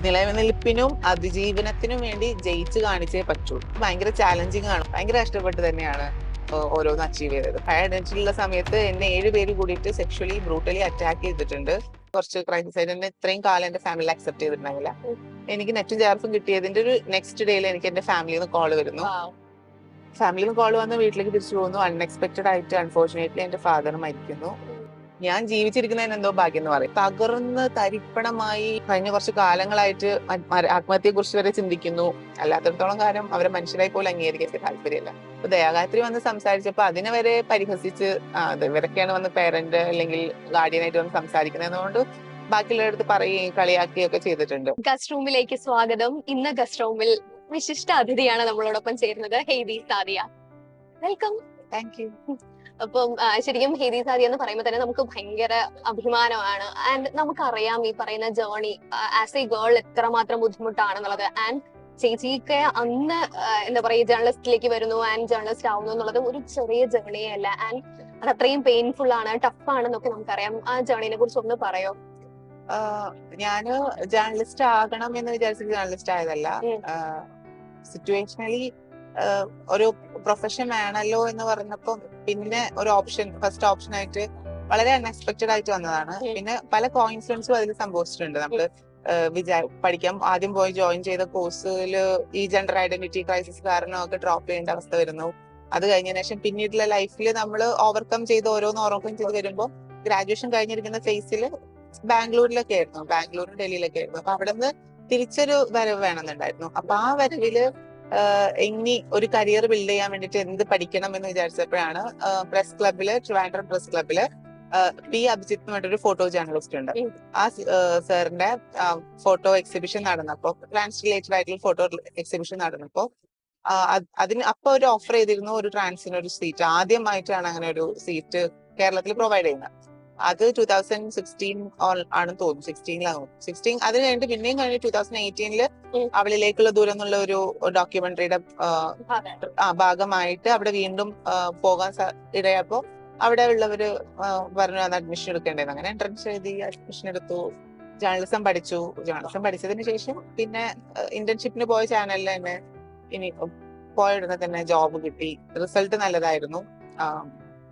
നിലനിൽപ്പിനും അതിജീവനത്തിനും വേണ്ടി ജയിച്ച് കാണിച്ചേ പറ്റൂ. ഭയങ്കര ചാലഞ്ചിങ് ആണ്, ഭയങ്കര കഷ്ടപ്പെട്ട് തന്നെയാണ് ഓരോന്ന് അച്ചീവ് ചെയ്തത്. ഹൈ ഐഡന്റിറ്റിയിലുള്ള സമയത്ത് എന്നെ 7 പേര് കൂടിയിട്ട് സെക്ഷലി ബ്രൂട്ടലി അറ്റാക്ക് ചെയ്തിട്ടുണ്ട്. കുറച്ച് ക്രൈസിസ് ആയിട്ട് എന്നെ ഇത്രയും കാലം എന്റെ ഫാമിലി അക്സെപ്റ്റ് ചെയ്തിട്ടുണ്ടാവില്ല. എനിക്ക് നെറ്റും ചാർജും കിട്ടിയതിന്റെ ഒരു നെക്സ്റ്റ് ഡേയിൽ എനിക്ക് എന്റെ ഫാമിലിയിൽ നിന്ന് കോള് വരുന്നു. ഫാമിലിയിൽ നിന്ന് കോള് വന്ന് വീട്ടിലേക്ക് തിരിച്ചു പോകുന്നു. അൺഎക്സ്പെക്ടഡ് ആയിട്ട് അൺഫോർച്ചുനേറ്റ്ലി എന്റെ ഫാദർ മരിക്കുന്നു. ഞാൻ ജീവിച്ചിരിക്കുന്നതിന് എന്തോ ഭാഗ്യം എന്ന് പറയും. തകർന്ന് തരിപ്പണമായി കഴിഞ്ഞ കുറച്ച് കാലങ്ങളായിട്ട് ആത്മഹത്യയെ കുറിച്ച് വരെ ചിന്തിക്കുന്നു. അല്ലാത്തടത്തോളം കാലം അവരെ മനുഷ്യരായി പോലും അംഗീകരിക്കാൻ താല്പര്യമില്ല. അപ്പൊ ദയാഗാത്രി വന്ന് സംസാരിച്ചപ്പോ അതിനെ വരെ പരിഹസിച്ച് ഇവരൊക്കെയാണ് വന്ന് പേരന്റ് അല്ലെങ്കിൽ ഗാർഡിയനായിട്ട് വന്ന് സംസാരിക്കുന്നതുകൊണ്ട് ബാക്കിയുള്ളവരടുത്ത് പറയുകയും കളിയാക്കുകയും ഒക്കെ ചെയ്തിട്ടുണ്ട്. ഗസ്റ്റ് റൂമിലേക്ക് സ്വാഗതം. ഇന്ന് ഗസ്റ്റ് റൂമിൽ വിശിഷ്ട അതിഥിയാണ് നമ്മളോടൊപ്പം ചേരുന്നത്, Heidi Sadiya. Welcome. Thank you. അപ്പം ശരിക്കും ഹെയ്ദി സാദിയ എന്ന് പറയുമ്പോൾ തന്നെ നമുക്ക് ഭയങ്കര അഭിമാനമാണ്. ആൻഡ് നമുക്കറിയാം ഈ പറയുന്ന ജേർണി ആസ് എ ഗേൾ എത്രമാത്രം ബുദ്ധിമുട്ടാണെന്നുള്ളത്. ആൻഡ് ചേച്ചിക്ക് അന്ന് എന്താ പറയുക ജേർണലിസ്റ്റിലേക്ക് വരുന്നു ആൻഡ് ജേർണലിസ്റ്റ് ആവുന്നു എന്നുള്ളത് ഒരു ചെറിയ ജേർണിയേ അല്ല. ആൻഡ് അത് അത്രയും പെയിൻഫുൾ ആണ്, ടഫ് ആണെന്നൊക്കെ നമുക്കറിയാം. ആ ജേർണിനെ കുറിച്ച് ഒന്ന് പറയോ? ഞാന് ജേർണലിസ്റ്റ് ആകണം എന്ന് വിചാരിച്ചിട്ട് ജേർണലിസ്റ്റ് ആയതല്ല. സിറ്റുവേഷനലി ഒരു പ്രൊഫഷൻ വേണമല്ലോ എന്ന് പറഞ്ഞപ്പോ പിന്നെ ഒരു ഓപ്ഷൻ, ഫസ്റ്റ് ഓപ്ഷൻ ആയിട്ട് വളരെ അൺഎക്സ്പെക്ടഡ് ആയിട്ട് വന്നതാണ്. പിന്നെ പല കോയിൻസിഡൻസും അതിൽ സംഭവിച്ചിട്ടുണ്ട്. നമ്മള് പഠിക്കാൻ ആദ്യം പോയി ജോയിൻ ചെയ്ത കോഴ്സിൽ ഈ ജെൻഡർ ഐഡന്റിറ്റി ക്രൈസിസ് കാരണം ഒക്കെ ഡ്രോപ്പ് ചെയ്യേണ്ട അവസ്ഥ വരുന്നു. അത് കഴിഞ്ഞതിന് ശേഷം പിന്നീടുള്ള ലൈഫിൽ നമ്മൾ ഓവർകം ചെയ്ത് ഓരോന്നും ചെയ്ത് വരുമ്പോൾ ഗ്രാജുവേഷൻ കഴിഞ്ഞിരിക്കുന്ന ഫേസിൽ ബാംഗ്ലൂരിലൊക്കെ ആയിരുന്നു, ബാംഗ്ലൂരും ഡൽഹിയിലൊക്കെ ആയിരുന്നു. അപ്പൊ അവിടെ നിന്ന് തിരിച്ചൊരു വരവ് വേണമെന്നുണ്ടായിരുന്നു. അപ്പൊ ആ വരവില് ഇനി ഒരു കരിയർ ബിൽഡ് ചെയ്യാൻ വേണ്ടിട്ട് എന്ത് പഠിക്കണം എന്ന് വിചാരിച്ചപ്പോഴാണ് പ്രസ് ക്ലബില്, ട്രിവാൻഡ്രം പ്രസ് ക്ലബില് പി അഭിജിത്ത് എന്ന് പറഞ്ഞൊരു ഫോട്ടോ ജേർണലിസ്റ്റ് ഉണ്ട്. ആ സാറിന്റെ ഫോട്ടോ എക്സിബിഷൻ നടന്നപ്പോ, ട്രാൻസ് റിലേറ്റഡ് ആയിട്ടുള്ള ഫോട്ടോ എക്സിബിഷൻ നടന്നപ്പോ അതിന് അപ്പൊ ഒരു ഓഫർ ചെയ്തിരുന്നു ഒരു ട്രാൻസിന് ഒരു സീറ്റ്. ആദ്യമായിട്ടാണ് അങ്ങനെ ഒരു സീറ്റ് കേരളത്തിൽ പ്രൊവൈഡ് ചെയ്യുന്നത്. അത് 2016 ആണെന്ന് തോന്നുന്നു, 16 അത് കഴിഞ്ഞിട്ട് പിന്നെയും കഴിഞ്ഞ് 2018 അവളിലേക്കുള്ള ദൂരം എന്നുള്ള ഒരു ഡോക്യുമെന്ററിയുടെ ഭാഗമായിട്ട് അവിടെ വീണ്ടും പോകാൻ ഇടയപ്പോ അവിടെ ഉള്ളവര് പറഞ്ഞു അത് അഡ്മിഷൻ എടുക്കേണ്ടത്. അങ്ങനെ എൻട്രൻസ് എഴുതി അഡ്മിഷൻ എടുത്തു. ജേർണലിസം പഠിച്ചു. ജേർണലിസം പഠിച്ചതിന് ശേഷം പിന്നെ ഇന്റേൺഷിപ്പിന് പോയ ചാനലിൽ തന്നെ ഇനി പോയിടുന്ന തന്നെ ജോബ് കിട്ടി. റിസൾട്ട് നല്ലതായിരുന്നു.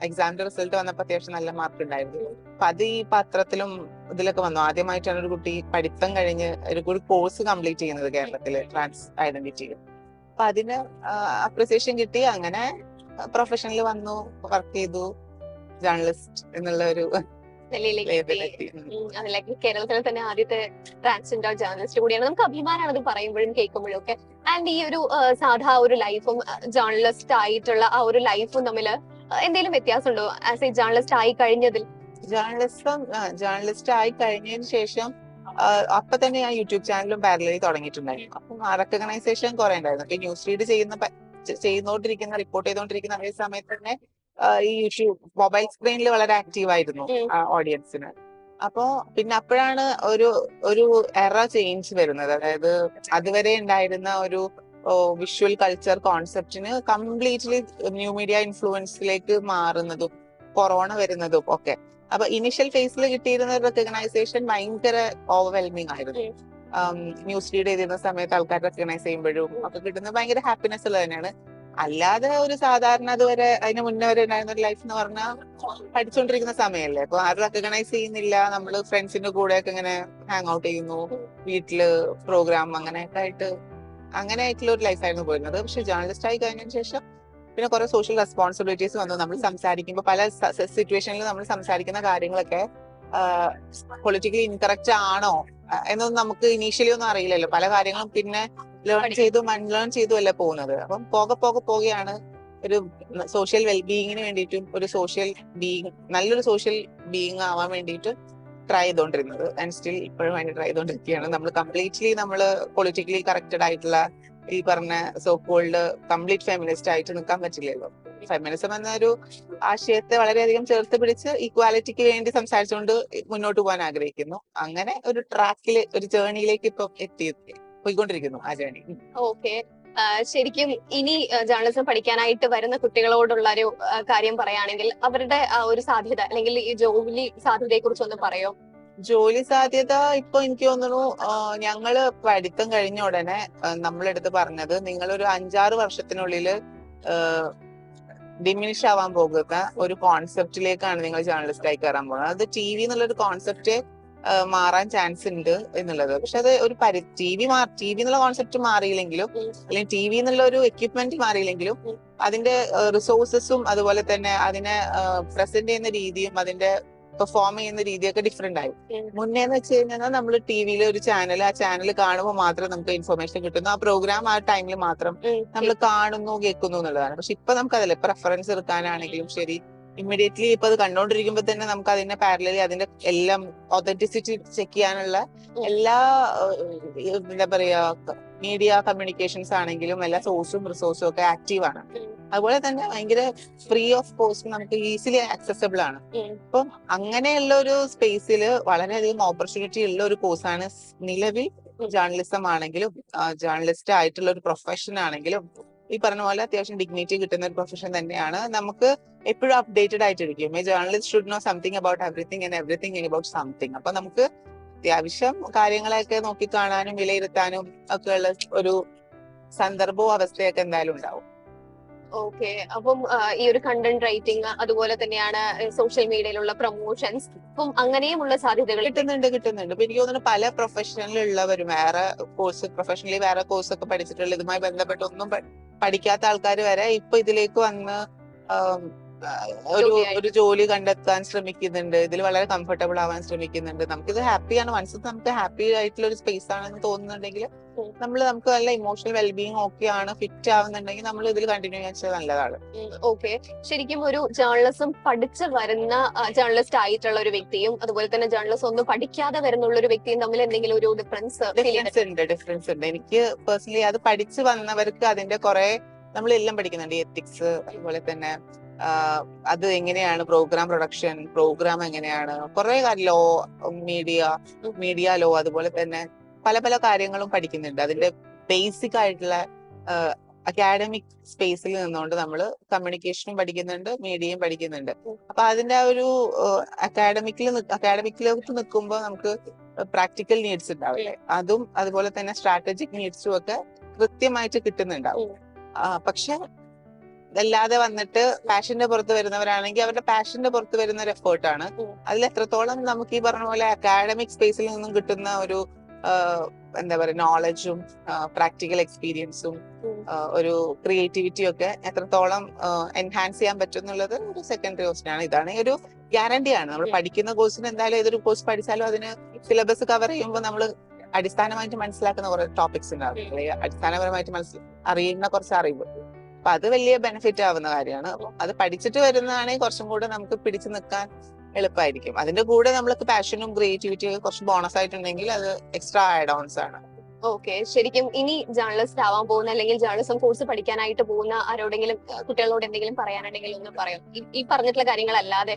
എക്സാമിന്റെ റിസൾട്ട് വന്നപ്പോ അത്യാവശ്യം നല്ല മാർക്ക് ഉണ്ടായിരുന്നു. അപ്പൊ അത് ഈ പത്രത്തിലും ഇതിലൊക്കെ വന്നു. ആദ്യമായിട്ടാണ് ഒരു കുട്ടി പഠിത്തം കഴിഞ്ഞ് ഒരു കോഴ്സ് കംപ്ലീറ്റ് ചെയ്യുന്നത് കേരളത്തില് ട്രാൻസ് ഐഡന്റിറ്റിയിൽ. അപ്പൊ അതിന് അപ്രിസിയേഷൻ കിട്ടി. അങ്ങനെ പ്രൊഫഷനിൽ വന്നു, വർക്ക് ചെയ്തു, ജേർണലിസ്റ്റ് എന്നുള്ള ഒരു അതിലേക്ക്. കേരളത്തിലെ തന്നെ ആദ്യത്തെ ട്രാൻസ്ജെൻഡർ ജേർണലിസ്റ്റ് കൂടിയാണ്. നമുക്ക് അഭിമാനമാണ് അത് പറയുമ്പോഴും കേൾക്കുമ്പോഴും ഒക്കെ. ആൻഡ് ഈ ഒരു സാധാ ഒരു ലൈഫും ജേർണലിസ്റ്റ് ആയിട്ടുള്ള ആ ഒരു ലൈഫും തമ്മിൽ എന്തെങ്കിലും വ്യത്യാസമുണ്ടോ ആസ് എ ജേർണലിസ്റ്റ് ആയി കഴിഞ്ഞതിൽ? ജേർണലിസ്റ്റ് ആയി കഴിഞ്ഞതിന് ശേഷം അപ്പൊ തന്നെ ഞാൻ യൂട്യൂബ് ചാനലും പാരലലി തുടങ്ങിയിട്ടുണ്ടായിരുന്നു. അപ്പം റെക്കഗ്നൈസേഷൻ കുറെ ഉണ്ടായിരുന്നു. ഇപ്പൊ ന്യൂസ് റീഡ് ചെയ്തുകൊണ്ടിരിക്കുന്ന റിപ്പോർട്ട് ചെയ്തുകൊണ്ടിരിക്കുന്ന അതേ സമയത്ത് തന്നെ ഈ യൂട്യൂബ് മൊബൈൽ സ്ക്രീനിൽ വളരെ ആക്റ്റീവ് ആയിരുന്നു ഓഡിയൻസിന്. അപ്പോ പിന്നെ അപ്പോഴാണ് ഒരു എറ ചേഞ്ച് വരുന്നത്. അതായത് അതുവരെ ഉണ്ടായിരുന്ന ഒരു വിഷ്വൽ കൾച്ചർ കോൺസെപ്റ്റിന് കംപ്ലീറ്റ്ലി ന്യൂ മീഡിയ ഇൻഫ്ലുവൻസിലേക്ക് മാറുന്നതും കൊറോണ വരുന്നതും ഒക്കെ. അപ്പൊ ഇനിഷ്യൽ ഫേസിൽ കിട്ടിയിരുന്ന റെക്കഗ്നൈസേഷൻ ഭയങ്കര ഓവർവെൽമിങ് ആയിരുന്നു. ന്യൂസ് റീഡ് ചെയ്തിരുന്ന സമയത്ത് ആൾക്കാർ റെക്കഗ്നൈസ് ചെയ്യുമ്പോഴും ഒക്കെ കിട്ടുന്നത് ഭയങ്കര ഹാപ്പിനെസ് ഉള്ളത് തന്നെയാണ്. അല്ലാതെ ഒരു സാധാരണ അതുവരെ അതിന് മുന്നേ വരെ ഉണ്ടായിരുന്ന ഒരു ലൈഫ് എന്ന് പറഞ്ഞാൽ പഠിച്ചുകൊണ്ടിരിക്കുന്ന സമയമല്ലേ. അപ്പൊ ആരും റെക്കഗ്നൈസ് ചെയ്യുന്നില്ല. നമ്മള് ഫ്രണ്ട്സിന്റെ കൂടെയൊക്കെ ഇങ്ങനെ ഹാങ് ഔട്ട് ചെയ്യുന്നു, വീട്ടില് പ്രോഗ്രാം അങ്ങനെയൊക്കെ ആയിട്ടുള്ള ഒരു ലൈഫായിരുന്നു പോയിരുന്നത്. പക്ഷെ ജേർണലിസ്റ്റ് ആയി കഴിഞ്ഞതിന് ശേഷം പിന്നെ കുറെ സോഷ്യൽ റെസ്പോൺസിബിലിറ്റീസ് വന്നു. നമ്മൾ സംസാരിക്കുമ്പോൾ പല സിറ്റുവേഷനിൽ നമ്മൾ സംസാരിക്കുന്ന കാര്യങ്ങളൊക്കെ പൊളിറ്റിക്കലി ഇൻകറക്റ്റ് ആണോ എന്നൊന്നും നമുക്ക് ഇനീഷ്യലി ഒന്നും അറിയില്ലല്ലോ. പല കാര്യങ്ങളും പിന്നെ ലേൺ ചെയ്തു അല്ല പോകുന്നത്. അപ്പം പോകെയാണ് ഒരു സോഷ്യൽ വെൽബീയിങ്ങിന് വേണ്ടിയിട്ടും ഒരു സോഷ്യൽ ബീയിങ്, നല്ലൊരു സോഷ്യൽ ബീയിങ് ആവാൻ വേണ്ടിയിട്ട് ട്രൈ ചെയ്തോണ്ടിരുന്നത്. ആൻഡ് സ്റ്റിൽ ഇപ്പോഴും അതിന് ട്രൈ ചെയ്തോണ്ടിരിക്കുകയാണ്. നമ്മൾ കംപ്ലീറ്റ്ലി പൊളിറ്റിക്കലി കറക്റ്റഡ് ആയിട്ടുള്ള ഈ പറഞ്ഞ സോ കോൾഡ് കംപ്ലീറ്റ് ഫെമിനിസ്റ്റ് ആയിട്ട് നിൽക്കാൻ പറ്റില്ലല്ലോ. ഫെമിനിസം എന്നൊരു ആശയത്തെ വളരെയധികം ചേർത്ത് പിടിച്ച് ഈക്വാലിറ്റിക്ക് വേണ്ടി സംസാരിച്ചുകൊണ്ട് മുന്നോട്ട് പോകാൻ ആഗ്രഹിക്കുന്നു. അങ്ങനെ ഒരു ട്രാക്കില്, ഒരു ജേർണിയിലേക്ക് ഇപ്പൊ പോയിക്കൊണ്ടിരിക്കുന്നു ആ ജേർണി. ഓക്കെ. ശരിക്കും ഇനി ജേർണലിസം പഠിക്കാനായിട്ട് വരുന്ന കുട്ടികളോടുള്ള ഒരു കാര്യം പറയുകയാണെങ്കിൽ അവരുടെ ഒരു സാധ്യത അല്ലെങ്കിൽ ഈ ജോലി സാധ്യതയെ കുറിച്ച് ഒന്ന് പറയോ? ജോലി സാധ്യത ഇപ്പൊ എനിക്ക് തോന്നുന്നു ഞങ്ങള് പഠിത്തം കഴിഞ്ഞ ഉടനെ നമ്മളെടുത്ത് പറഞ്ഞത് നിങ്ങളൊരു 5-6 വർഷത്തിനുള്ളിൽ ഡിമിനിഷ് ആവാൻ പോകുന്ന ഒരു കോൺസെപ്റ്റിലേക്കാണ് നിങ്ങൾ ജേർണലിസ്റ്റ് ആയി കയറാൻ പോകുന്നത്. അത് ടി വി എന്നുള്ളൊരു കോൺസെപ്റ്റ് മാറാൻ ചാൻസ് ഉണ്ട് എന്നുള്ളത്. പക്ഷെ അത് ഒരു ടി വി എന്നുള്ള കോൺസെപ്റ്റ് മാറിയില്ലെങ്കിലും അല്ലെങ്കിൽ ടി വി എന്നുള്ള ഒരു എക്യുപ്മെന്റ് മാറിയില്ലെങ്കിലും അതിന്റെ റിസോഴ്സസും അതുപോലെ തന്നെ അതിനെ പ്രസന്റ് ചെയ്യുന്ന രീതിയും അതിന്റെ പെർഫോം ചെയ്യുന്ന രീതിയൊക്കെ ഡിഫറെന്റ് ആയി. മുന്നേന്ന് വെച്ച് കഴിഞ്ഞാൽ നമ്മൾ ടി വിയിൽ ഒരു ചാനൽ, ആ ചാനൽ കാണുമ്പോൾ മാത്രം നമുക്ക് ഇൻഫർമേഷൻ കിട്ടുന്നു, ആ പ്രോഗ്രാം ആ ടൈമിൽ മാത്രം നമ്മൾ കാണുന്നു കേൾക്കുന്നു എന്നുള്ളതാണ്. പക്ഷെ ഇപ്പൊ നമുക്ക് അതല്ലേ, റെഫറൻസ് എടുക്കാനാണെങ്കിലും ശരി, ഇമ്മീഡിയറ്റ്ലി ഇപ്പൊ അത് കണ്ടോണ്ടിരിക്കുമ്പോ തന്നെ നമുക്ക് അതിന്റെ പാരലലി അതിന്റെ എല്ലാം ഒതന്റിസിറ്റി ചെക്ക് ചെയ്യാനുള്ള എല്ലാ എന്താ പറയാ മീഡിയ കമ്മ്യൂണിക്കേഷൻസ് ആണെങ്കിലും എല്ലാ സോഴ്സും റിസോഴ്സും ഒക്കെ ആക്റ്റീവ് ആണ്. അതുപോലെ തന്നെ ഭയങ്കര ഫ്രീ ഓഫ് കോസ്റ്റ്, നമുക്ക് ഈസിലി ആക്സസബിൾ ആണ്. അപ്പം അങ്ങനെയുള്ള ഒരു സ്പേസിൽ വളരെയധികം ഓപ്പർച്യൂണിറ്റി ഉള്ള ഒരു കോഴ്സാണ് നിലവിൽ ജേർണലിസം ആണെങ്കിലും ജേർണലിസ്റ്റ് ആയിട്ടുള്ള ഒരു പ്രൊഫഷൻ ആണെങ്കിലും ഈ പറഞ്ഞ പോലെ അത്യാവശ്യം ഡിഗ്നിറ്റി കിട്ടുന്ന ഒരു പ്രൊഫഷൻ തന്നെയാണ്. നമുക്ക് എപ്പോഴും അപ്ഡേറ്റഡ് ആയിട്ടിരിക്കും. A journalist should know something about everything and everything about something. അപ്പൊ നമുക്ക് അത്യാവശ്യം കാര്യങ്ങളൊക്കെ നോക്കിക്കാണാനും വിലയിരുത്താനും ഒക്കെ ഉള്ള ഒരു സന്ദർഭവും അവസ്ഥയൊക്കെ എന്തായാലും ഉണ്ടാവും. ഓക്കെ, അപ്പം ഈ ഒരു കണ്ടന്റ് റൈറ്റിംഗ് അതുപോലെ തന്നെയാണ് സോഷ്യൽ മീഡിയയിലുള്ള പ്രൊമോഷൻസ്, അപ്പം അങ്ങനെയുമുള്ള സാധ്യതകൾ കിട്ടുന്നുണ്ട്. ഇപ്പൊ എനിക്ക് തോന്നുന്നു പല പ്രൊഫഷനിലുള്ളവരും പ്രൊഫഷണലി വേറെ കോഴ്സ് ഒക്കെ പഠിച്ചിട്ടുള്ള ഇതുമായി ബന്ധപ്പെട്ട് ഒന്നും പഠിക്കാത്ത ആൾക്കാർ വരെ ഇപ്പൊ ഇതിലേക്ക് വന്ന് ഒരു ജോലി കണ്ടെത്താൻ ശ്രമിക്കുന്നുണ്ട്. ഇതിൽ വളരെ കംഫർട്ടബിൾ ആവാൻ ശ്രമിക്കുന്നുണ്ട്. നമുക്കിത് ഹാപ്പിയാണ്. മനസ്സിൽ നമുക്ക് ഹാപ്പി ആയിട്ടുള്ള ഒരു സ്പേസ് ആണെന്ന് തോന്നുന്നുണ്ടെങ്കിൽ നമുക്ക് നല്ല ഇമോഷണൽ വെൽബീങ് ഓക്കെ ആണ്, ഫിറ്റ് ആവുന്നുണ്ടെങ്കിൽ നമ്മൾ ഇതിൽ കണ്ടിന്യൂ ചെയ്യാൻ നല്ലതാണ്. ഓക്കെ, ശരിക്കും ഒരു ജേർണലിസം പഠിച്ചു വരുന്ന ജേർണലിസ്റ്റ് ആയിട്ടുള്ള ഒരു വ്യക്തിയും അതുപോലെ തന്നെ ജേർണലിസം ഒന്നും പഠിക്കാതെ വരുന്നുള്ള ഒരു വ്യക്തിയും തമ്മിൽ എന്തെങ്കിലും ഒരു ഡിഫറൻസ് ഉണ്ട്. എനിക്ക് പേഴ്സണലി അത് പഠിച്ചു വന്നവർക്ക് അതിന്റെ കുറെ നമ്മളെല്ലാം പഠിക്കുന്നുണ്ട്. എത്തിക്സ്, അതുപോലെ തന്നെ അത് എങ്ങനെയാണ് പ്രോഗ്രാം പ്രൊഡക്ഷൻ, പ്രോഗ്രാം എങ്ങനെയാണ്, കുറെ ലോ, മീഡിയ ലോ, അതുപോലെ തന്നെ പല പല കാര്യങ്ങളും പഠിക്കുന്നുണ്ട്. അതിന്റെ ബേസിക് ആയിട്ടുള്ള അക്കാഡമിക് സ്പേസിൽ നിന്നുകൊണ്ട് നമ്മൾ കമ്മ്യൂണിക്കേഷനും പഠിക്കുന്നുണ്ട്, മീഡിയയും പഠിക്കുന്നുണ്ട്. അപ്പൊ അതിന്റെ ആ ഒരു അക്കാഡമിക്കിലേക്ക് നിൽക്കുമ്പോൾ നമുക്ക് പ്രാക്ടിക്കൽ നീഡ്സ് ഉണ്ടാവില്ലേ, അതും അതുപോലെ തന്നെ സ്ട്രാറ്റജിക് നീഡ്സും ഒക്കെ കൃത്യമായിട്ട് കിട്ടുന്നുണ്ടാവും. പക്ഷെ അല്ലാതെ വന്നിട്ട് പാഷന്റെ പുറത്ത് വരുന്നവരാണെങ്കിൽ അവരുടെ പാഷന്റെ പുറത്ത് വരുന്ന ഒരു എഫേർട്ടാണ്. അതിൽ എത്രത്തോളം നമുക്ക് ഈ പറഞ്ഞ പോലെ അക്കാഡമിക് സ്പേസിൽ നിന്നും കിട്ടുന്ന ഒരു എന്താ പറയുക നോളജും പ്രാക്ടിക്കൽ എക്സ്പീരിയൻസും ഒരു ക്രിയേറ്റിവിറ്റിയും ഒക്കെ എത്രത്തോളം എൻഹാൻസ് ചെയ്യാൻ പറ്റും എന്നുള്ളത് ഒരു സെക്കൻഡറി ക്വസ്റ്റ്യൻ ആണ്. ഇതാണ് ഒരു ഗ്യാരണ്ടിയാണ്. നമ്മൾ പഠിക്കുന്ന കോഴ്സിന് എന്തായാലും ഏതൊരു കോഴ്സ് പഠിച്ചാലും അതിന് സിലബസ് കവർ ചെയ്യുമ്പോൾ നമ്മൾ അടിസ്ഥാനമായിട്ട് മനസ്സിലാക്കുന്ന കുറെ ടോപ്പിക്സ് ഉണ്ടാവും, അടിസ്ഥാനപരമായിട്ട് അറിയുന്ന കുറച്ച് അറിവ്. അപ്പൊ അത് വലിയ ബെനിഫിറ്റ് ആവുന്ന കാര്യമാണ്. അത് പഠിച്ചിട്ട് വരുന്നതാണെങ്കിൽ കുറച്ചും കൂടെ നമുക്ക് പിടിച്ചു നിൽക്കാൻ എളുപ്പമായിരിക്കും. അതിന്റെ കൂടെ നമ്മൾക്ക് പാഷനും ക്രിയേറ്റിവിറ്റിയും ഒക്കെ കുറച്ച് ബോണസ് ആയിട്ടുണ്ടെങ്കിൽ അത് എക്സ്ട്രാ ആഡ് ഓൺസ് ആണ്. ഓക്കെ, ശരിക്കും ഇനി ജേർണലിസ്റ്റ് ആവാൻ പോകുന്ന അല്ലെങ്കിൽ ജേർണലിസം കോഴ്സ് പഠിക്കാനായിട്ട് പോകുന്ന ആരോടെങ്കിലും കുട്ടികളോട് എന്തെങ്കിലും പറയാനുണ്ടെങ്കിൽ ഒന്ന് പറയും, ഈ പറഞ്ഞിട്ടുള്ള കാര്യങ്ങളല്ലാതെ.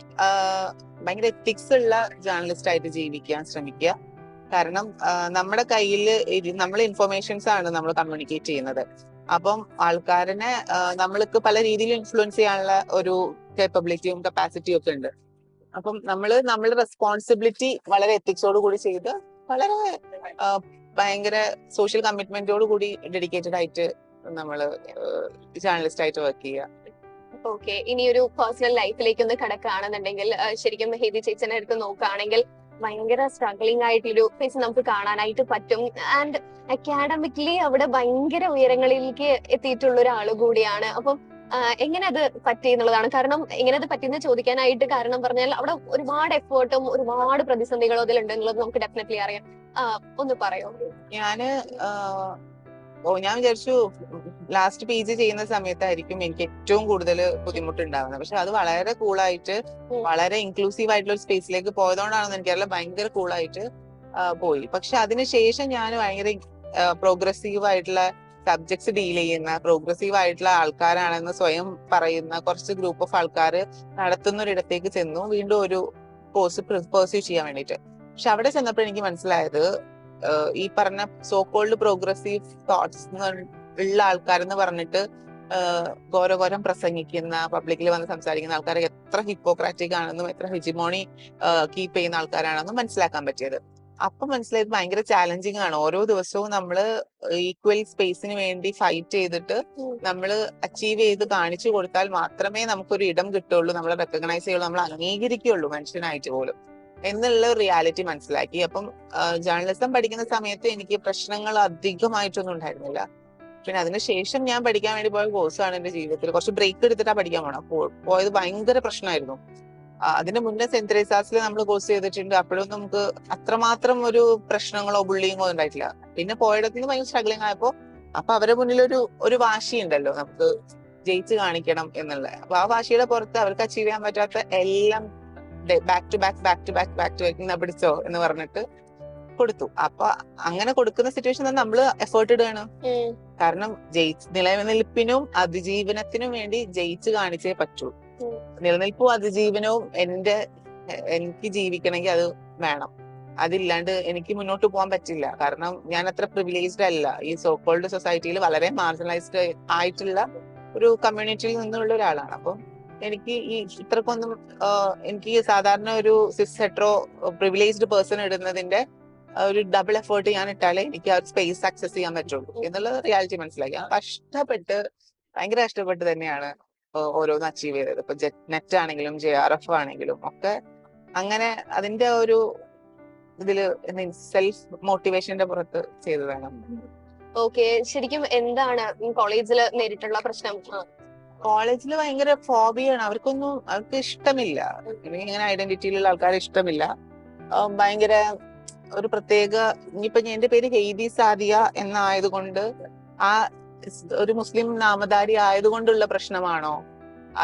ഭയങ്കര എത്തിക്സ് ഉള്ള ജേർണലിസ്റ്റ് ആയിട്ട് ജീവിക്കാൻ ശ്രമിക്കുക. കാരണം നമ്മുടെ കയ്യിൽ നമ്മൾ ഇൻഫർമേഷൻസ് ആണ് നമ്മൾ കമ്മ്യൂണിക്കേറ്റ് ചെയ്യുന്നത്. അപ്പം ആൾക്കാരനെ നമ്മൾക്ക് പല രീതിയിൽ ഇൻഫ്ലുവൻസ് ചെയ്യാനുള്ള ഒരു കേപ്പബിലിറ്റിയും കപ്പാസിറ്റിയും ഒക്കെ ഉണ്ട്. അപ്പം നമ്മളുടെ റെസ്പോൺസിബിലിറ്റി വളരെ എത്തിക്സോട് കൂടി ചെയ്ത് വളരെ ഭയങ്കര സോഷ്യൽ കമ്മിറ്റ്മെന്റോട് കൂടി ഡെഡിക്കേറ്റഡ് ആയിട്ട് നമ്മൾ ജേർണലിസ്റ്റ് ആയിട്ട് വർക്ക് ചെയ്യുക. ഓക്കെ, ഇനി ഒരു പേഴ്സണൽ ലൈഫിലേക്ക് ഒന്ന് കടക്കുകയാണെന്നുണ്ടെങ്കിൽ ശരിക്കും ഹേതി ചേച്ചനെ എടുത്ത് നോക്കുകയാണെങ്കിൽ ഭയങ്കര സ്ട്രഗ്ലിംഗ് ആയിട്ടൊരു ഫേസ് നമുക്ക് കാണാനായിട്ട് പറ്റും. ആൻഡ് അക്കാഡമിക്കലി അവിടെ ഭയങ്കര ഉയരങ്ങളിലേക്ക് എത്തിയിട്ടുള്ള ഒരാൾ കൂടിയാണ്. അപ്പം എങ്ങനെ അത് പറ്റി എന്നുള്ളതാണ്. കാരണം എങ്ങനെ അത് പറ്റിയെന്ന് ചോദിക്കാനായിട്ട് കാരണം പറഞ്ഞാൽ അവിടെ ഒരുപാട് എഫേർട്ടും ഒരുപാട് പ്രതിസന്ധികളും അതിലുണ്ട് എന്നുള്ളത് നമുക്ക് ഡെഫിനറ്റ്ലി അറിയാം. ഒന്ന് പറയോ? ഞാൻ വിചാരിച്ചു ലാസ്റ്റ് PG ചെയ്യുന്ന സമയത്തായിരിക്കും എനിക്ക് ഏറ്റവും കൂടുതൽ ബുദ്ധിമുട്ടുണ്ടാവുന്നത്. പക്ഷെ അത് വളരെ കൂളായിട്ട് വളരെ ഇൻക്ലൂസീവ് ആയിട്ടുള്ള ഒരു സ്പേസിലേക്ക് പോയതുകൊണ്ടാണെന്ന് എനിക്കറിയില്ല, ഭയങ്കര കൂളായിട്ട് പോയി. പക്ഷെ അതിനുശേഷം ഞാൻ ഭയങ്കര പ്രോഗ്രസീവ് ആയിട്ടുള്ള സബ്ജക്ട്സ് ഡീൽ ചെയ്യുന്ന പ്രോഗ്രസീവ് ആയിട്ടുള്ള ആൾക്കാരാണെന്ന് സ്വയം പറയുന്ന കുറച്ച് ഗ്രൂപ്പ് ഓഫ് ആൾക്കാർ നടത്തുന്ന ഒരിടത്തേക്ക് ചെന്നു, വീണ്ടും ഒരു കോഴ്സ് പെർസ്യൂ ചെയ്യാൻ വേണ്ടിയിട്ട്. പക്ഷെ അവിടെ ചെന്നപ്പോൾ എനിക്ക് മനസ്സിലായത് ഈ പറഞ്ഞ സോ കോൾഡ് പ്രോഗ്രസീവ് തോട്ട്സ് ഉള്ള ആൾക്കാരെന്ന് പറഞ്ഞിട്ട് ഘോരഘോരം പ്രസംഗിക്കുന്ന, പബ്ലിക്കിൽ വന്ന് സംസാരിക്കുന്ന ആൾക്കാർ എത്ര ഹിപ്പോക്രാറ്റിക് ആണെന്നും എത്ര ഹെജിമോണി കീപ്പ് ചെയ്യുന്ന ആൾക്കാരാണെന്നും മനസ്സിലാക്കാൻ പറ്റിയത്. അപ്പൊ മനസ്സിലായത് ഭയങ്കര ചാലഞ്ചിങ് ആണ്. ഓരോ ദിവസവും നമ്മള് ഈക്വൽ സ്പേസിന് വേണ്ടി ഫൈറ്റ് ചെയ്തിട്ട് നമ്മൾ അച്ചീവ് ചെയ്ത് കാണിച്ചു കൊടുത്താൽ മാത്രമേ നമുക്കൊരു ഇടം കിട്ടുള്ളൂ, നമ്മളെ റെക്കഗ്നൈസ് ചെയ്യുള്ളൂ, നമ്മൾ അംഗീകരിക്കുള്ളൂ മനുഷ്യനായിട്ട് പോലും എന്നുള്ള റിയാലിറ്റി മനസ്സിലാക്കി. അപ്പം ജേർണലിസം പഠിക്കുന്ന സമയത്ത് എനിക്ക് പ്രശ്നങ്ങൾ അധികമായിട്ടൊന്നും ഉണ്ടായിരുന്നില്ല. പിന്നെ അതിനുശേഷം ഞാൻ പഠിക്കാൻ വേണ്ടി പോയ കോഴ്സാണ് എന്റെ ജീവിതത്തിൽ കുറച്ച് ബ്രേക്ക് എടുത്തിട്ടാ പഠിക്കാൻ പോണം. അപ്പോൾ പോയത് ഭയങ്കര പ്രശ്നമായിരുന്നു. അതിന് മുന്നേ സെന്റ് തെരേസാസിൽ നമ്മൾ കോഴ്സ് ചെയ്തിട്ടുണ്ട്. അപ്പോഴും നമുക്ക് അത്രമാത്രം ഒരു പ്രശ്നങ്ങളോ ബുള്ളിങ്ങോ ഉണ്ടായിട്ടില്ല. പിന്നെ പോയിടത്തുനിന്ന് ഭയങ്കര സ്ട്രഗ്ലിംഗ് ആയപ്പോ അപ്പൊ അവരുടെ മുന്നിൽ ഒരു വാശി ഉണ്ടല്ലോ, നമുക്ക് ജയിച്ച് കാണിക്കണം എന്നുള്ള. അപ്പൊ ആ വാശിയുടെ പുറത്ത് അവർക്ക് അച്ചീവ് ചെയ്യാൻ പറ്റാത്ത എല്ലാം ബാക്ക് ടു ബാക്ക് പിടിച്ചോ എന്ന് പറഞ്ഞിട്ട് കൊടുത്തു. അപ്പൊ അങ്ങനെ കൊടുക്കുന്ന സിറ്റുവേഷൻ നമ്മൾ എഫേർട്ട് ഇടുകയാണ്. കാരണം നിലനിൽപ്പിനും അതിജീവനത്തിനും വേണ്ടി ജയിച്ച് കാണിച്ചേ പറ്റൂ. നിലനിൽപ്പും അതിജീവനവും എനിക്ക് ജീവിക്കണമെങ്കിൽ അത് വേണം. അതില്ലാണ്ട് എനിക്ക് മുന്നോട്ട് പോകാൻ പറ്റില്ല. കാരണം ഞാൻ അത്ര പ്രിവിലേജ്ഡ് അല്ല. ഈ സോക്കോൾഡ് സൊസൈറ്റിയിൽ വളരെ മാർജിനലൈസ്ഡ് ആയിട്ടുള്ള ഒരു കമ്മ്യൂണിറ്റിയിൽ നിന്നുള്ള ഒരാളാണ്. അപ്പം എനിക്ക് ഈ ഇത്രക്കൊന്നും എനിക്ക് സാധാരണ ഒരു സിസ് ഹെട്രോ പ്രിവിലേജ്ഡ് പേഴ്സൺ ഇടുന്നതിന്റെ ഒരു ഡബിൾ എഫേർട്ട് ഞാൻ ഇട്ടാലേ എനിക്ക് ആ സ്പേസ് ആക്സസ് ചെയ്യാൻ പറ്റുള്ളൂ എന്നുള്ള റിയാലിറ്റി മനസ്സിലാക്കി. ഭയങ്കര കഷ്ടപ്പെട്ട് തന്നെയാണ് ഓരോന്ന് അച്ചീവ് ചെയ്തത്. ഇപ്പൊ നെറ്റ് ആണെങ്കിലും JRF ആണെങ്കിലും ഒക്കെ അങ്ങനെ അതിന്റെ ഒരു ഇതില് സെൽഫ് മോട്ടിവേഷന്റെ പുറത്ത് ചെയ്തതാണ്. ഓക്കെ, ശരിക്കും എന്താണ് കോളേജിൽ നേരിട്ടുള്ള പ്രശ്നം? കോളേജിൽ ഭയങ്കര ഫോബിയാണ്. അവർക്ക് ഇഷ്ടമില്ല, ഇങ്ങനെ ഐഡന്റിറ്റിയിലുള്ള ആൾക്കാരെ ഇഷ്ടമില്ല. ഭയങ്കര ഒരു പ്രത്യേക, ഇനിയിപ്പൊ എന്റെ പേര് ഹെയ്ദി സാദിയ എന്നായതുകൊണ്ട് ആ ഒരു മുസ്ലിം നാമധാരി ആയതുകൊണ്ടുള്ള പ്രശ്നമാണോ,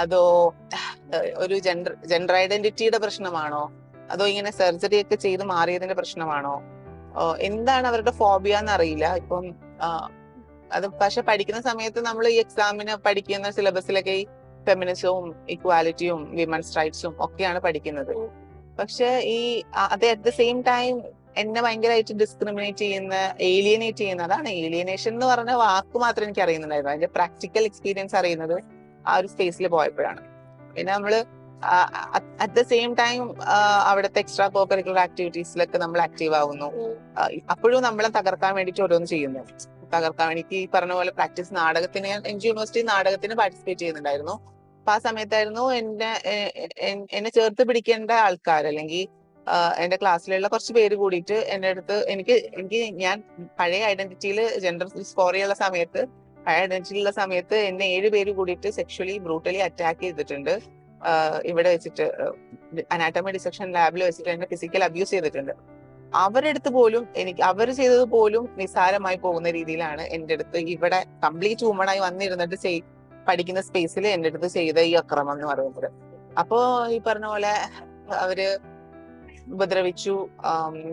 അതോ ഒരു ജെൻഡർ ഐഡന്റിറ്റിയുടെ പ്രശ്നമാണോ, അതോ ഇങ്ങനെ സർജറി ഒക്കെ ചെയ്ത് മാറിയതിന്റെ പ്രശ്നമാണോ, എന്താണ് അവരുടെ ഫോബിയ എന്നറിയില്ല. ഇപ്പം അത് പക്ഷെ പഠിക്കുന്ന സമയത്ത് നമ്മൾ ഈ എക്സാമിന് പഠിക്കുന്ന സിലബസിലൊക്കെ ഈ ഫെമിനിസവും ഇക്വാലിറ്റിയും വിമൻസ് റൈറ്റ്സും ഒക്കെയാണ് പഠിക്കുന്നത്. പക്ഷെ അത് അറ്റ് ദ സെയിം ടൈം എന്നെ ഭയങ്കരമായിട്ട് ഡിസ്ക്രിമിനേറ്റ് ചെയ്യുന്ന, ഏലിയനേറ്റ് ചെയ്യുന്ന, അതാണ് ഏലിയനേഷൻ എന്ന് പറഞ്ഞ വാക്ക് മാത്രം എനിക്ക് അറിയുന്നുണ്ടായിരുന്നു. അതിന്റെ പ്രാക്ടിക്കൽ എക്സ്പീരിയൻസ് അറിയുന്നത് ആ ഒരു സ്പേസിൽ പോയപ്പോഴാണ്. പിന്നെ നമ്മള് അറ്റ് ദ സെയിം ടൈം അവിടുത്തെ എക്സ്ട്രാ കോ കരിക്കുലർ ആക്ടിവിറ്റീസിലൊക്കെ നമ്മൾ ആക്റ്റീവ് ആവുന്നു. അപ്പോഴും നമ്മളെ തകർക്കാൻ വേണ്ടിയിട്ട് ഓരോന്ന് ചെയ്യുന്നു. എനിക്ക് ഈ പറഞ്ഞ പോലെ പ്രാക്ടീസ് നാടകത്തിന്, എംജി യൂണിവേഴ്സിറ്റി നാടകത്തിന് പാർട്ടിസിപ്പേറ്റ് ചെയ്യുന്നുണ്ടായിരുന്നു. അപ്പൊ ആ സമയത്തായിരുന്നു എന്നെ ചേർത്ത് പിടിക്കേണ്ട ആൾക്കാർ, അല്ലെങ്കിൽ എന്റെ ക്ലാസ്സിലുള്ള കുറച്ച് പേര് കൂടിയിട്ട് എന്റെ അടുത്ത് ഞാൻ പഴയ ഐഡന്റിറ്റിയിൽ ജെൻഡർ സ്കോർ ചെയ്യുന്ന സമയത്ത്, പഴയ ഐഡന്റിറ്റിയിലുള്ള സമയത്ത് എന്നെ 7 പേര് കൂടിയിട്ട് സെക്ഷലി ബ്രൂട്ടലി അറ്റാക്ക് ചെയ്തിട്ടുണ്ട്. ഇവിടെ വെച്ചിട്ട് അനാട്ടമി ഡിസെക്ഷൻ ലാബിൽ വെച്ചിട്ട് എന്നെ ഫിസിക്കൽ അബ്യൂസ് ചെയ്തിട്ടുണ്ട്. അവരെടുത്ത് പോലും അവർ ചെയ്തത് പോലും നിസ്സാരമായി പോകുന്ന രീതിയിലാണ് എന്റെ അടുത്ത് ഇവിടെ കംപ്ലീറ്റ് വുമണായി വന്നിരുന്നിട്ട് പഠിക്കുന്ന സ്പേസിൽ എന്റെ അടുത്ത് ചെയ്ത ഈ അക്രമം എന്ന് പറയുന്നത്. അപ്പോ ഈ പറഞ്ഞ പോലെ അവര് ഉപദ്രവിച്ചു.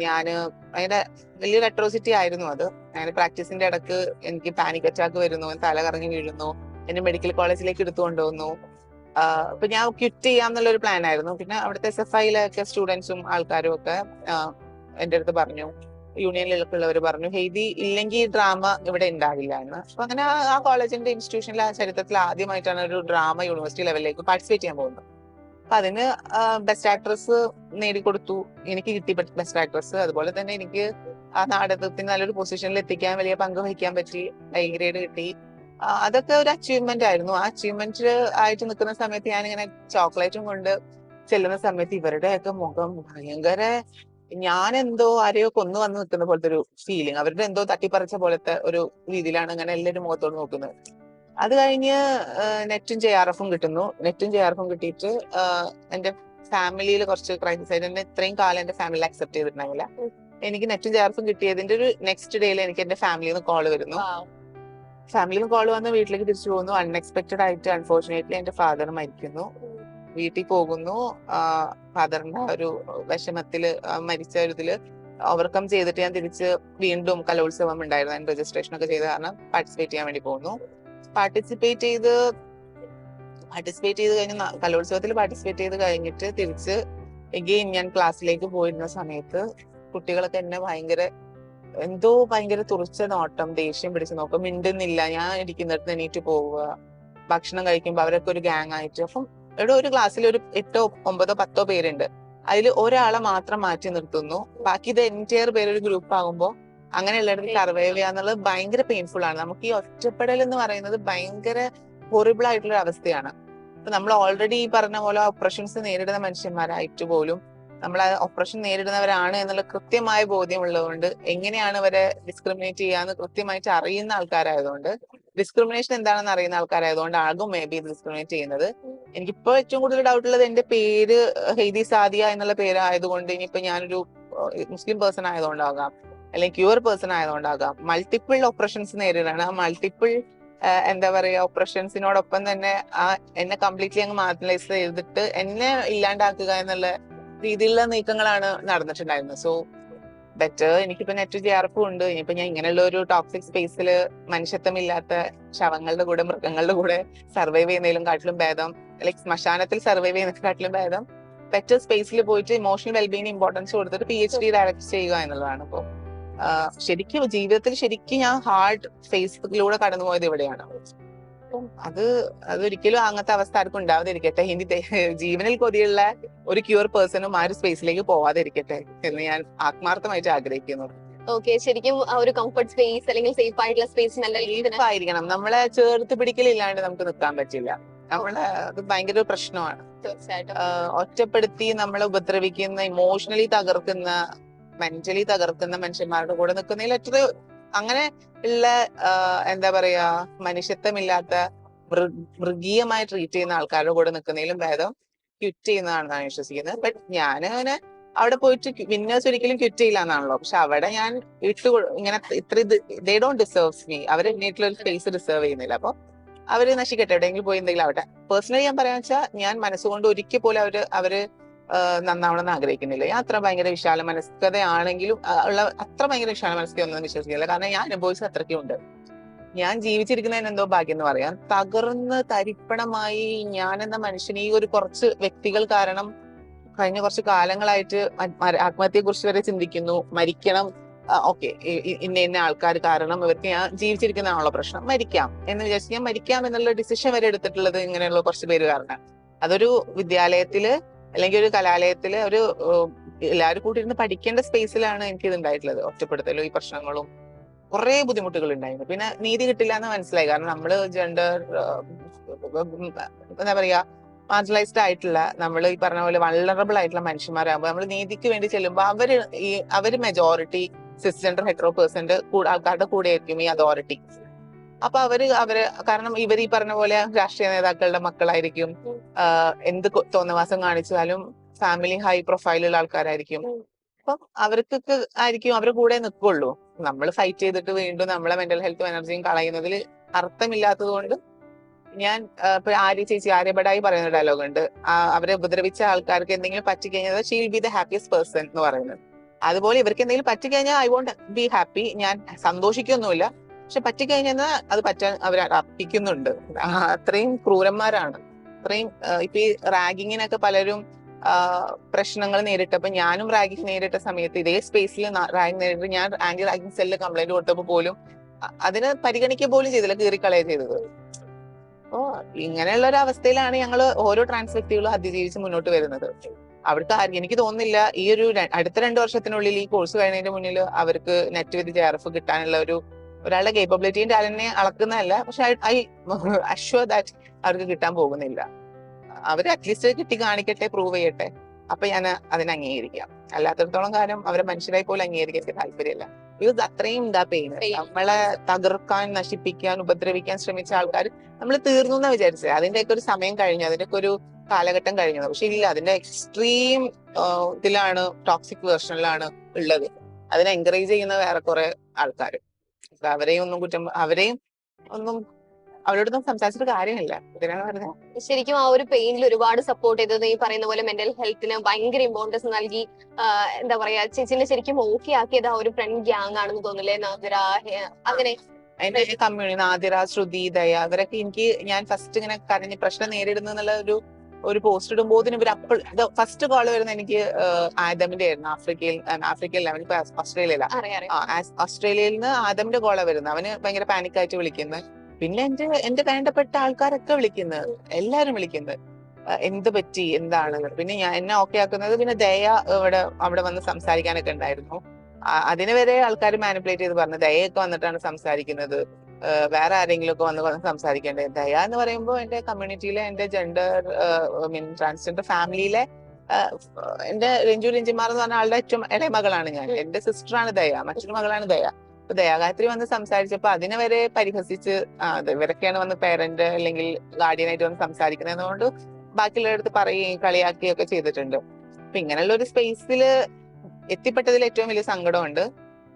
ഞാന് അതിന്റെ വലിയൊരു അട്രോസിറ്റി ആയിരുന്നു അത്. ഞാൻ പ്രാക്ടീസിന്റെ ഇടക്ക് എനിക്ക് പാനിക് അറ്റാക്ക് വരുന്നു, തല കറങ്ങി വീഴുന്നു, എന്നെ മെഡിക്കൽ കോളേജിലേക്ക് എടുത്തുകൊണ്ടുവന്നു. അപ്പൊ ഞാൻ ക്വിറ്റ് ചെയ്യാന്നുള്ള ഒരു പ്ലാൻ ആയിരുന്നു. പിന്നെ അവിടുത്തെ SFIയിലൊക്കെ സ്റ്റുഡൻസും ആൾക്കാരും ഒക്കെ എന്റെ അടുത്ത് പറഞ്ഞു, യൂണിയനിലുള്ളവർ പറഞ്ഞു, ഹെയ്ദി ഇല്ലെങ്കിൽ ഡ്രാമ ഇവിടെ ഉണ്ടാവില്ല എന്ന്. അപ്പൊ അങ്ങനെ ആ കോളേജിന്റെ ഇൻസ്റ്റിറ്റ്യൂഷനിലെ ചരിത്രത്തിൽ ആദ്യമായിട്ടാണ് ഒരു ഡ്രാമ യൂണിവേഴ്സിറ്റി ലെവലിലേക്ക് പാർട്ടിസിപ്പേറ്റ് ചെയ്യാൻ പോകുന്നത്. അപ്പൊ അതിന് ബെസ്റ്റ് ആക്ട്രസ് നേടിക്കൊടുത്തു, എനിക്ക് കിട്ടി ബെസ്റ്റ് ആക്ട്രസ്. അതുപോലെ തന്നെ എനിക്ക് ആ നാടകത്തിന് നല്ലൊരു പൊസിഷനിൽ എത്തിക്കാൻ വലിയ പങ്ക് വഹിക്കാൻ പറ്റി, A ഗ്രേഡ് കിട്ടി. അതൊക്കെ ഒരു അച്ചീവ്മെന്റ് ആയിരുന്നു. ആ അച്ചീവ്മെന്റ് ആയിട്ട് നിൽക്കുന്ന സമയത്ത് ഞാനിങ്ങനെ ചോക്ലേറ്റും കൊണ്ട് ചെല്ലുന്ന സമയത്ത് ഇവരുടെയൊക്കെ മുഖം ഭയങ്കര, ഞാൻ എന്തോ ആരെയോ കൊന്നു വന്ന് നിൽക്കുന്ന പോലത്തെ ഒരു ഫീലിംഗ്, അവരുടെ എന്തോ തട്ടിപ്പറിച്ച പോലത്തെ ഒരു രീതിയിലാണ് ഇങ്ങനെ എല്ലാവരും മുഖത്തോട് നോക്കുന്നത്. അത് കഴിഞ്ഞ് നെറ്റും JRFും കിട്ടുന്നു. നെറ്റും JRFും കിട്ടിയിട്ട് എന്റെ ഫാമിലിയിൽ കുറച്ച് ക്രൈസിസ് ആയിട്ട്, എന്നെ ഇത്രയും കാലം എന്റെ ഫാമിലി അക്സെപ്റ്റ് ചെയ്തിട്ടുണ്ടാവില്ല. എനിക്ക് നെറ്റും JRFും കിട്ടിയതിന്റെ ഒരു നെക്സ്റ്റ് ഡേയിൽ എനിക്ക് എന്റെ ഫാമിലിയിൽ നിന്ന് കോള് വരുന്നു. ഫാമിലിയിൽ നിന്ന് കോള് വന്ന് വീട്ടിലേക്ക് തിരിച്ചു പോകുന്നു. അൺഎക്സ്പെക്ടഡ് ആയിട്ട് അൺഫോർച്ചുനേറ്റ്ലി എന്റെ ഫാദർ മരിക്കുന്നു. വീട്ടിൽ പോകുന്നു. ഫാദറിന്റെ ഒരു വിഷമത്തില്, മരിച്ച ഒരു ഇതില് ഓവർകം ചെയ്തിട്ട് ഞാൻ തിരിച്ച് വീണ്ടും കലോത്സവം ഉണ്ടായിരുന്നു, അതിന് രജിസ്ട്രേഷൻ ഒക്കെ ചെയ്ത കാരണം പാർട്ടിസിപ്പേറ്റ് ചെയ്യാൻ വേണ്ടി പോകുന്നു. പാർട്ടിസിപ്പേറ്റ് ചെയ്ത് കഴിഞ്ഞ് കലോത്സവത്തിൽ പാർട്ടിസിപ്പേറ്റ് ചെയ്ത് കഴിഞ്ഞിട്ട് തിരിച്ച് എഗെയിൻ ഞാൻ ക്ലാസ്സിലേക്ക് പോയിരുന്ന സമയത്ത് കുട്ടികളൊക്കെ എന്നെ ഭയങ്കര തുറച്ച നോട്ടം, ദേഷ്യം പിടിച്ച് നോക്കും, മിണ്ടുന്നില്ല, ഞാൻ ഇരിക്കുന്നിടത്ത് എണീറ്റ് പോവുക, ഭക്ഷണം കഴിക്കുമ്പോൾ അവരൊക്കെ ഒരു ഗ്യാങ് ആയിട്ട്. അപ്പം ഇവിടെ ഒരു ക്ലാസ്സിൽ ഒരു 8, 9, 10 പേരുണ്ട്. അതിൽ ഒരാളെ മാത്രം മാറ്റി നിർത്തുന്നു, ബാക്കി ഇത് എൻറ്റയർ പേര് ഒരു ഗ്രൂപ്പ് ആകുമ്പോൾ അങ്ങനെയുള്ളിടത്ത് സർവൈവ് ചെയ്യാന്നുള്ളത് ഭയങ്കര പെയിൻഫുൾ ആണ്. നമുക്ക് ഈ ഒറ്റപ്പെടൽ എന്ന് പറയുന്നത് ഭയങ്കര ഹൊറിബിൾ ആയിട്ടുള്ള ഒരു അവസ്ഥയാണ്. അപ്പൊ നമ്മൾ ഓൾറെഡി ഈ പറഞ്ഞ പോലെ ഓപ്പറേഷൻസ് നേരിടുന്ന മനുഷ്യന്മാരായിട്ട് പോലും നമ്മൾ ആ ഓപ്പറേഷൻ നേരിടുന്നവരാണ് എന്നുള്ള കൃത്യമായ ബോധ്യമുള്ളതുകൊണ്ട് എങ്ങനെയാണ് അവരെ ഡിസ്ക്രിമിനേറ്റ് ചെയ്യാന്ന് കൃത്യമായിട്ട് അറിയുന്ന ആൾക്കാരായതുകൊണ്ട്, ഡിസ്ക്രിമിനേഷൻ എന്താണെന്ന് അറിയുന്ന ആൾക്കാരായതുകൊണ്ട് ആകും മേ ബി ഡിസ്ക്രിമിനേറ്റ് ചെയ്യുന്നത്. എനിക്കിപ്പോ ഏറ്റവും കൂടുതൽ ഡൗട്ട് ഉള്ളത് എന്റെ പേര് ഹെയ്ദി സാദിയ എന്നുള്ള പേരായതുകൊണ്ട് ഇനിയിപ്പോ ഞാനൊരു മുസ്ലിം പേഴ്സൺ ആയതുകൊണ്ടാകാം, അല്ലെങ്കിൽ ക്യൂർ പേഴ്സൺ ആയതുകൊണ്ടാകാം, മൾട്ടിപ്പിൾ ഓപ്പറേഷൻസ് നേരിടാണ്. ആ മൾട്ടിപ്പിൾ എന്താ പറയാ ഓപ്പറേഷൻസിനോടൊപ്പം തന്നെ ആ എന്നെ കംപ്ലീറ്റ്ലി അങ്ങ് മാർജിനലൈസ് ചെയ്തിട്ട് എന്നെ ഇല്ലാണ്ടാക്കുക എന്നുള്ള രീതിയിലുള്ള നീക്കങ്ങളാണ് നടന്നിട്ടുണ്ടായിരുന്നത്. സോ ബെറ്റർ എനിക്കിപ്പോ നെറ്റ് JRF ഉണ്ട്. ഇനിയിപ്പോ ഞാൻ ഇങ്ങനെയുള്ള ഒരു ടോക്സിക് സ്പേസിൽ മനുഷ്യത്വമില്ലാത്ത ശവങ്ങളുടെ കൂടെ മൃഗങ്ങളുടെ കൂടെ സർവൈവ് ചെയ്യുന്നതിലും കാട്ടിലും ഭേദം, ലൈക് ശ്മശാനത്തിൽ സർവൈവ് ചെയ്യുന്നതിനെക്കാട്ടിലും ഭേദം ബെറ്റർ സ്പേസിൽ പോയിട്ട് ഇമോഷണൽ വെൽബീങ് ഇമ്പോർട്ടൻസ് കൊടുത്തിട്ട് PhD ഡയറക്റ്റ് ചെയ്യുക എന്നുള്ളതാണ്. അപ്പോൾ ശരിക്കും ജീവിതത്തിൽ ശരിക്കും ഞാൻ ഹാർഡ് ഫേസിലൂടെ കടന്നുപോയത് ഇവിടെയാണ്. അപ്പം അതൊരിക്കലും അങ്ങനത്തെ അവസ്ഥ ആർക്കും ഉണ്ടാവാതിരിക്കട്ടെ. ഇനി ജീവനിൽ കൊതിയുള്ള ഒരു ക്യൂർ പേഴ്സണും ആ ഒരു സ്പേസിലേക്ക് പോവാതിരിക്കട്ടെ എന്ന് ഞാൻ ആത്മാർത്ഥമായിട്ട് ആഗ്രഹിക്കുന്നു. ഓക്കെ, ശരിക്കും ആ ഒരു കംഫർട്ട് സ്പേസ് അല്ലെങ്കിൽ സേഫ് ആയിട്ടുള്ള സ്പേസ് നല്ല സേഫ് ആയിരിക്കണം. നമ്മളെ ചേർത്ത് പിടിക്കലില്ലാണ്ട് നമുക്ക് നിൽക്കാൻ പറ്റില്ല. അത് ഭയങ്കര ഒരു പ്രശ്നമാണ്. തീർച്ചയായിട്ടും ഒറ്റപ്പെടുത്തി നമ്മളെ ഉപദ്രവിക്കുന്ന, ഇമോഷണലി തകർക്കുന്ന, മെന്റലി തകർക്കുന്ന മനുഷ്യന്മാരുടെ കൂടെ നിൽക്കുന്നതിൽ എത്ര അങ്ങനെ ഉള്ള എന്താ പറയാ മനുഷ്യത്വമില്ലാത്ത മൃഗീയമായി ട്രീറ്റ് ചെയ്യുന്ന ആൾക്കാരുടെ കൂടെ നിൽക്കുന്നതിലും ഭേദം ക്വിറ്റ് ചെയ്യുന്നതാണെന്ന് ഞാൻ വിശ്വസിക്കുന്നത്. ബട്ട് ഞാൻ അങ്ങനെ അവിടെ പോയിട്ട് വിന്നേഴ്സ് ഒരിക്കലും ക്വിറ്റ് ചെയ്യില്ല എന്നാണല്ലോ. പക്ഷെ അവിടെ ഞാൻ ഇങ്ങനെ ദേ ഡോണ്ട് ഡിസേർവ്സ് മീ, അവർ എന്നിട്ടുള്ള ഒരു സ്പേസ് ഡിസേർവ് ചെയ്യുന്നില്ല. അപ്പൊ അവര് നശിക്കട്ടെ, എവിടെയെങ്കിലും പോയി എന്തെങ്കിലും ആവട്ടെ. പേഴ്സണലി ഞാൻ പറയാന്ന് വെച്ചാൽ ഞാൻ മനസ്സുകൊണ്ട് ഒരിക്കൽ പോലും അവര് നന്നാവണമെന്ന് ആഗ്രഹിക്കുന്നില്ല. ഞാൻ അത്ര ഭയങ്കര വിശാല മനസ്കതയാണെങ്കിലും അത്ര ഭയങ്കര വിശാല മനസ്കയൊന്നും വിശ്വസിക്കുന്നില്ല. കാരണം ഞാൻ അനുഭവിച്ചത് അത്രയ്ക്കും ഉണ്ട്. ഞാൻ ജീവിച്ചിരിക്കുന്നതിന് എന്തോ ഭാഗ്യം എന്ന് പറയാം. തകർന്ന് തരിപ്പണമായി ഞാൻ എന്ന മനുഷ്യൻ ഈ ഒരു കുറച്ച് വ്യക്തികൾ കാരണം കഴിഞ്ഞ കുറച്ച് കാലങ്ങളായിട്ട് ആത്മഹത്യയെ കുറിച്ച് വരെ ചിന്തിക്കുന്നു. മരിക്കണം, ഓക്കെ ഇന്ന ആൾക്കാർ കാരണം ഇവർക്ക് ഞാൻ ജീവിച്ചിരിക്കുന്നതാണല്ലോ പ്രശ്നം, മരിക്കാം എന്ന് വിചാരിച്ച് ഞാൻ മരിക്കാം എന്നുള്ള ഡിസിഷൻ വരെ എടുത്തിട്ടുള്ളത് ഇങ്ങനെയുള്ള കുറച്ച് പേര് കാരണം. അതൊരു വിദ്യാലയത്തില് അല്ലെങ്കിൽ ഒരു കലാലയത്തില് ഒരു എല്ലാവരും കൂടി ഇരുന്ന് പഠിക്കേണ്ട സ്പേസിലാണ് എനിക്ക് ഇത് ഉണ്ടായിട്ടുള്ളത്. ഒറ്റപ്പെടുത്തലും ഈ പ്രശ്നങ്ങളും കുറെ ബുദ്ധിമുട്ടുകൾ ഉണ്ടായിരുന്നു. പിന്നെ നീതി കിട്ടില്ല എന്ന് മനസ്സിലായി. കാരണം നമ്മള് ജെൻഡർ എന്താ പറയാ മാർജിനലൈസ്ഡ് ആയിട്ടുള്ള, നമ്മൾ ഈ പറഞ്ഞ പോലെ വൾണറബിൾ ആയിട്ടുള്ള മനുഷ്യന്മാരാകുമ്പോൾ നമ്മൾ നീതിക്ക് വേണ്ടി ചെല്ലുമ്പോൾ അവര് മെജോറിറ്റി സിസ്ജെൻഡർ ഹെറ്ററോ പേഴ്സന്റെ ആൾക്കാരുടെ കൂടെ ആയിരിക്കും ഈ അതോറിറ്റി. അപ്പൊ അവര് കാരണം ഇവർ ഈ പറഞ്ഞ പോലെ രാഷ്ട്രീയ നേതാക്കളുടെ മക്കളായിരിക്കും, എന്ത് തോന്നിവാസം കാണിച്ചാലും ഫാമിലി ഹൈ പ്രൊഫൈലുള്ള ആൾക്കാരായിരിക്കും. അപ്പം അവർക്കൊക്കെ ആയിരിക്കും അവരുടെ കൂടെ നിൽക്കുള്ളൂ. നമ്മൾ ഫൈറ്റ് ചെയ്തിട്ട് വീണ്ടും നമ്മളെ മെന്റൽ ഹെൽത്തും എനർജിയും കളയുന്നതിൽ അർത്ഥമില്ലാത്തത് കൊണ്ട് ഞാൻ ഇപ്പൊ ആര്യബടായി പറയുന്ന ഡയലോഗ് ഉണ്ട്, അവരെ ഉപദ്രവിച്ച ആൾക്കാർക്ക് എന്തെങ്കിലും പറ്റിക്കഴിഞ്ഞാൽ she will be the happiest person എന്ന് പറയുന്നത്. അതുപോലെ ഇവർക്ക് എന്തെങ്കിലും പറ്റിക്കഴിഞ്ഞാൽ ഐ വോണ്ട് ബി ഹാപ്പി, ഞാൻ സന്തോഷിക്കൊന്നുമില്ല. പക്ഷെ പറ്റിക്കഴിഞ്ഞാൽ അത് പറ്റാൻ അവർ അർപ്പിക്കുന്നുണ്ട്. അത്രയും ക്രൂരന്മാരാണ്. അത്രയും ഇപ്പൊ ഈ റാഗിങ്ങിനൊക്കെ പലരും പ്രശ്നങ്ങൾ നേരിട്ടപ്പോ, ഞാനും റാഗിങ് നേരിട്ട സമയത്ത് ഇതേ സ്പേസിൽ റാഗിങ് നേരിട്ട് ഞാൻ ആന്റി റാഗിങ് സെല്ലിൽ കംപ്ലൈന്റ് കൊടുത്തപ്പോ പോലും അതിനെ പരിഗണിക്കുക പോലും ചെയ്തില്ല, കീറിക്കളയുക ചെയ്തത്. അപ്പോ ഇങ്ങനെയുള്ള ഒരു അവസ്ഥയിലാണ് ഞങ്ങൾ ഓരോ ട്രാൻസ് വ്യക്തികളും അതിജീവിച്ച് മുന്നോട്ട് വരുന്നത്. അവർക്ക് എനിക്ക് തോന്നുന്നില്ല ഈ ഒരു അടുത്ത 2 വർഷത്തിനുള്ളിൽ ഈ കോഴ്സ് കഴിഞ്ഞതിന്റെ മുന്നിൽ അവർക്ക് നെറ്റ് വിത്ത് JRF കിട്ടാനുള്ള ഒരാളുടെ കേപ്പബിലിറ്റിയും ടാലന്റിനെ അളക്കുന്നതല്ല, പക്ഷെ ഐ അഷ്വർ ദാറ്റ് അവർക്ക് കിട്ടാൻ പോകുന്നില്ല. അവര് അറ്റ്ലീസ്റ്റ് കിട്ടി കാണിക്കട്ടെ, പ്രൂവ് ചെയ്യട്ടെ, അപ്പൊ ഞാൻ അതിനെ അംഗീകരിക്കാം. അല്ലാത്തടത്തോളം കാലം അവരെ മനുഷ്യരായി പോലും അംഗീകരിക്കാൻ എനിക്ക് താല്പര്യമില്ല. ബിക്കോസ് അത്രയും എന്താ പെയിൻ. നമ്മളെ തകർക്കാൻ, നശിപ്പിക്കാൻ, ഉപദ്രവിക്കാൻ ശ്രമിച്ച ആൾക്കാർ നമ്മൾ തീർന്നു എന്നാ വിചാരിച്ചത്. അതിന്റെയൊക്കെ ഒരു സമയം കഴിഞ്ഞു, അതിന്റെയൊക്കെ ഒരു കാലഘട്ടം കഴിഞ്ഞത്. പക്ഷെ ഇല്ല, അതിന്റെ എക്സ്ട്രീം ഇതിലാണ്, ടോക്സിക് വേർഷനിലാണ് ഉള്ളത്. അതിനെ എൻകറേജ് ചെയ്യുന്ന വേറെ കുറെ ആൾക്കാർ. അവരെയും ഒന്നും അവരോടൊന്നും സംസാരിച്ചിട്ട് കാര്യമില്ല. ഇതിനാണ് പറഞ്ഞത്. ശരിക്കും ആ ഒരു പെയിനിൽ ഒരുപാട് സപ്പോർട്ട് ചെയ്തത് ഈ പറയുന്ന പോലെ മെന്റൽ ഹെൽത്തിന് ഭയങ്കര ഇമ്പോർട്ടൻസ് നൽകി എന്താ പറയാ ചേച്ചിനെ ശരിക്കും ഓക്കെ ആക്കിയത് ആ ഒരു ഫ്രണ്ട് ഗ്യാങ് ആണെന്ന് തോന്നില്ലേ? നാദിറ, അങ്ങനെ അതിന്റെ കമ്മ്യൂണിറ്റി, നാദിറ, ശ്രുതി, ദയ, അവരൊക്കെ ഞാൻ ഫസ്റ്റ് ഇങ്ങനെ കരഞ്ഞ് പ്രശ്നം നേരിടുന്ന എന്നുള്ള ഒരു പോസ്റ്റ് ഇടുമ്പോൾ ഇവർ അപ്പോൾ ഫസ്റ്റ് കോള് വരുന്ന എനിക്ക് ആദമിന്റെ ആയിരുന്നു. ആഫ്രിക്കയിൽ ഓസ്ട്രേലിയയിലാണ്. ഓസ്ട്രേലിയയിൽ നിന്ന് ആദമിന്റെ കോള വരുന്നത്. അവന് ഭയങ്കര പാനിക് ആയിട്ട് വിളിക്കുന്നത്, പിന്നെ എന്റെ വേണ്ടപ്പെട്ട ആൾക്കാരൊക്കെ വിളിക്കുന്നത്, എല്ലാരും വിളിക്കുന്നത് എന്ത് പറ്റി എന്താണ്. പിന്നെ എന്നെ ഓക്കെ ആക്കുന്നത് പിന്നെ ദയ അവിടെ വന്ന് സംസാരിക്കാനൊക്കെ ഉണ്ടായിരുന്നു. അതിന് വരെ ആൾക്കാർ മാനിപ്പുലേറ്റ് ചെയ്ത് പറഞ്ഞു ദയൊക്കെ വന്നിട്ടാണ് സംസാരിക്കുന്നത്, വേറെ ആരെങ്കിലും ഒക്കെ വന്ന് സംസാരിക്കേണ്ടത്. ദയ എന്ന് പറയുമ്പോൾ എന്റെ കമ്മ്യൂണിറ്റിയിലെ എന്റെ ജെൻഡർ മീൻ ട്രാൻസ്ജെൻഡർ ഫാമിലിയിലെ എന്റെ രഞ്ജുമാർ എന്ന് പറഞ്ഞ ആളുടെ ഏറ്റവും ഇളയ മകളാണ് ഞാൻ. എന്റെ സിസ്റ്ററാണ് ദയ, മറ്റൊരു മകളാണ് ദയ. അപ്പൊ ദയാഗായത്രി വന്ന് സംസാരിച്ചപ്പോ അതിനെ വരെ പരിഹസിച്ച് ഇവരൊക്കെയാണ് വന്ന് പേരന്റ് അല്ലെങ്കിൽ ഗാർഡിയനായിട്ട് വന്ന് സംസാരിക്കുന്നതുകൊണ്ട് ബാക്കിയുള്ളവരുടെ അടുത്ത് പറയുകയും കളിയാക്കുകയും ഒക്കെ ചെയ്തിട്ടുണ്ട്. അപ്പൊ ഇങ്ങനെയുള്ള ഒരു സ്പേസിൽ എത്തിപ്പെട്ടതിൽ ഏറ്റവും വലിയ സങ്കടമുണ്ട്.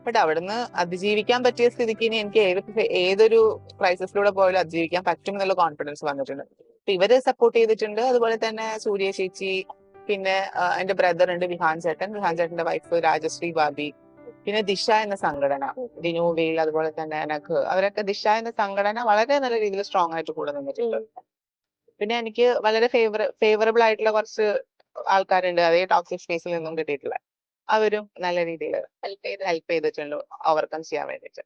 ബട്ട് അവിടുന്ന് അതിജീവിക്കാൻ പറ്റിയ സ്ഥിതിക്ക് ഇനി എനിക്ക് ഏതൊരു ക്രൈസിസിലൂടെ പോയാലും അതിജീവിക്കാൻ പറ്റും എന്നുള്ള കോൺഫിഡൻസ് വന്നിട്ടുണ്ട്. അപ്പൊ ഇവര് സപ്പോർട്ട് ചെയ്തിട്ടുണ്ട്. അതുപോലെ തന്നെ സൂര്യ ചേച്ചി, പിന്നെ എന്റെ ബ്രദർ ഉണ്ട് വിഹാൻ ചേട്ടന്റെ വൈഫ് രാജശ്രീ ബാബി, പിന്നെ ദിശ എന്ന സംഘടന, ദിനൂവേൽ, അതുപോലെ തന്നെ എനക്ക്, അവരൊക്കെ ദിശ എന്ന സംഘടന വളരെ നല്ല രീതിയിൽ സ്ട്രോങ് ആയിട്ട് കൂടെ നിന്നിട്ടുണ്ട്. പിന്നെ എനിക്ക് വളരെ ഫേവറബിൾ ആയിട്ടുള്ള കുറച്ച് ആൾക്കാരുണ്ട് അതേ ടോക്സിക് സ്പേസിൽ നിന്നും കിട്ടിയിട്ടുള്ള, അവരും നല്ല രീതിയിൽ ഹെൽപ്പ് ചെയ്തിട്ടുണ്ട് ഓവർകം ചെയ്യാൻ വേണ്ടിയിട്ട്.